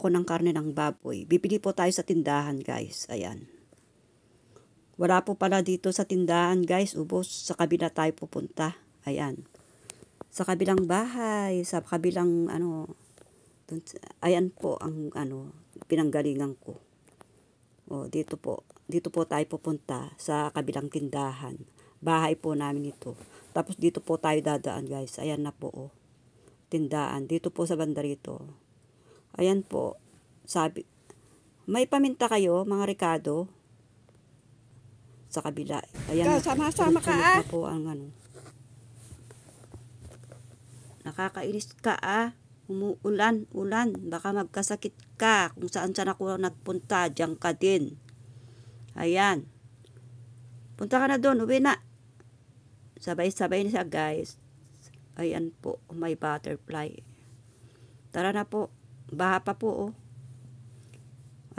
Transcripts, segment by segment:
ako ng karne ng baboy. Bibili po tayo sa tindahan, guys. Ayan. Wala po pala dito sa tindahan, guys. Ubos. Sa kabila tayo pupunta. Ayan. Sa kabilang bahay, sa kabilang ayan po ang pinanggalingan ko. O, dito po tayo pupunta sa kabilang tindahan. Bahay po namin ito. Tapos dito po tayo dadaan, guys. Ayan na po, oh. Tindahan. Dito po sa banda rito. Ayan po. Sabi, may paminta kayo, mga Ricardo? Sa kabila. Ayan. Sama-sama ka, ah. Na po ang Nakakainis ka, ah. Umuulan. Baka magkasakit ka. Kung saan ako nagpunta, diyan ka din. Ayan. Punta ka na doon. Uwi na. Sabay-sabay na siya, guys. Ayan po. May butterfly. Tara na po. Baha pa po, oh.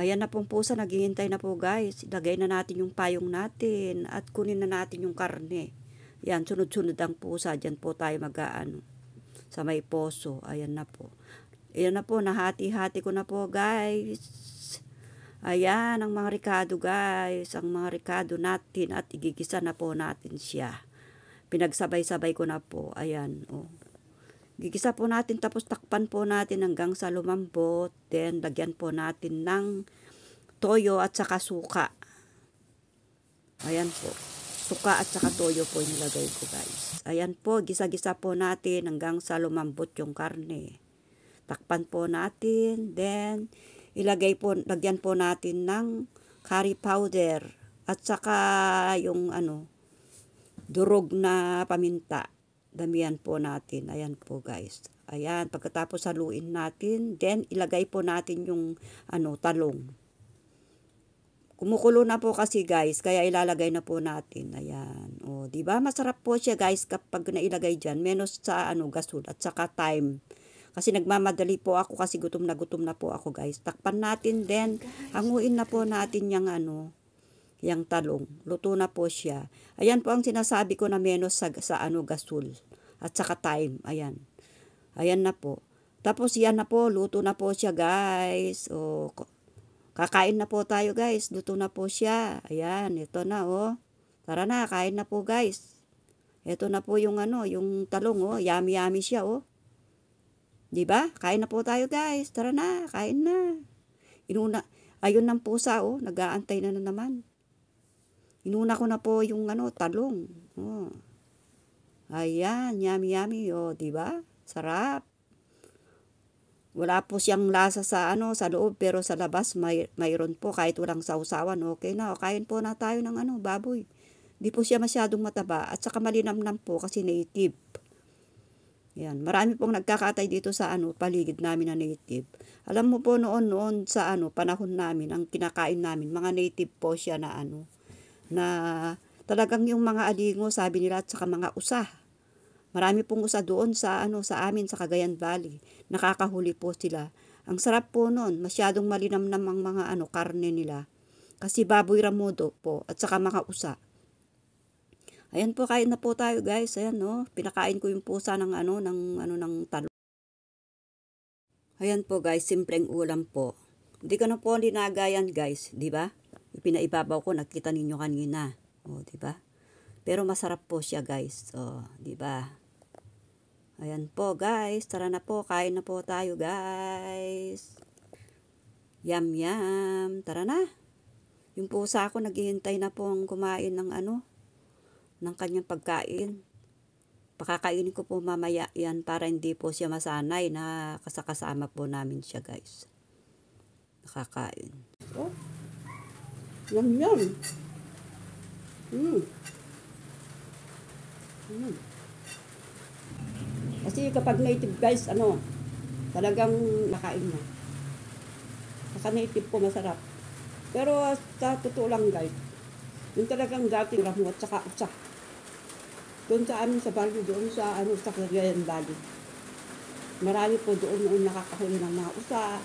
Ayan na pong pusa. Naghihintay na po, guys. Ilagay na natin yung payong natin. At kunin na natin yung karne. Ayan. Sunod-sunod ang pusa. Diyan po tayo sa may poso. Ayan na po. Ayan na po. Nahati-hati ko na po, guys. Ayan, ang mga Ricardo, guys. Ang mga Ricardo natin at igigisa na po natin siya. Pinagsabay-sabay ko na po. Ayan, oh. Gigisa po natin tapos takpan po natin hanggang sa lumambot. Then, lagyan po natin ng toyo at saka suka. Ayan po. Suka at saka toyo po nilagay ko, guys. Ayan po, gisa-gisa po natin hanggang sa lumambot yung karne. Takpan po natin. Then, lagyan po natin ng curry powder at saka yung durog na paminta. Damihan po natin. Ayan po, guys. Ayan, pagkatapos haluin natin, then ilagay po natin yung talong. Kumukulo na po kasi, guys, kaya ilalagay na po natin. Ayan. O, di ba? Masarap po siya, guys, kapag nailagay diyan, menos sa gasol at saka time. Kasi nagmamadali po ako kasi gutom na po ako, guys. Takpan natin, then hanguin na po natin yung talong. Luto na po siya. Ayan po ang sinasabi ko na menos sa gasol at saka time. Ayan. Ayan na po. Tapos yan na po, luto na po siya, guys. O, kakain na po tayo, guys. Luto na po siya. Ayan, ito na, oh. Tara na, kain na po, guys. Ito na po yung yung talong, oh. Yummy siya, oh. Diba? Kain na po tayo, guys. Tara na, kain na. Ayun ng pusa, oh. Nag-aantay na naman. Inuna ko na po yung talong. Oh. Ayan, yummy, oh. Diba? Sarap. Wala po siyang lasa sa loob, pero sa labas mayroon po kahit walang sausawan. Okay na, kain po na tayo ng baboy. Di po siya masyadong mataba at saka malinamnam po kasi native. Yan, marami pong nagkakatay dito sa paligid namin na native. Alam mo po noon sa panahon namin, ang kinakain namin, mga native po siya na na talagang yung mga alingo, sabi nila, at saka mga usa. Marami pong usa doon sa amin sa Cagayan Valley. Nakakahuli po sila. Ang sarap po noon, masyadong malinamnam ang mga karne nila. Kasi baboy ramudo po at saka mga usa. Ayan po, kain na po tayo, guys. Ayan, no. Pinakain ko yung pusa ng ng talong. Ayan po, guys, simpleng ulam po. Hindi ko na po linagayan, guys, di ba? Pinaibabaw ko, nakita ninyo kanina. O, di ba? Pero masarap po siya, guys. O, di ba? Ayan po, guys. Tara na po. Kain na po tayo, guys. Yum. Tara na. Yung pusa ko naghihintay na po ang kumain ng ng kanyang pagkain. Pakakainin ko po mamaya yan para hindi po siya masanay na kasama po namin siya, guys. Nakakain. Oh. Yum. Kasi kapag native, guys, talagang nakain na. Saka native po masarap. Pero sa totoo lang, guys, yung talagang dating ramo at saka usa. Doon sa amin sa Valley, doon sa sa Cagayan Valley. Marami po doon noon nakakahuli ng mga usa,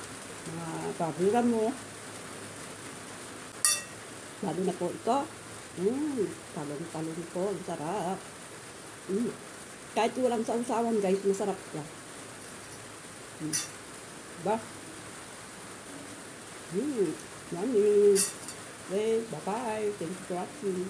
mga baboy ramo. Lalo na po ito. Talong po, ang sarap. Kahit walang sausawan, guys, masarap siya. Diba? Yummy. Okay, bye-bye. Thank you for watching.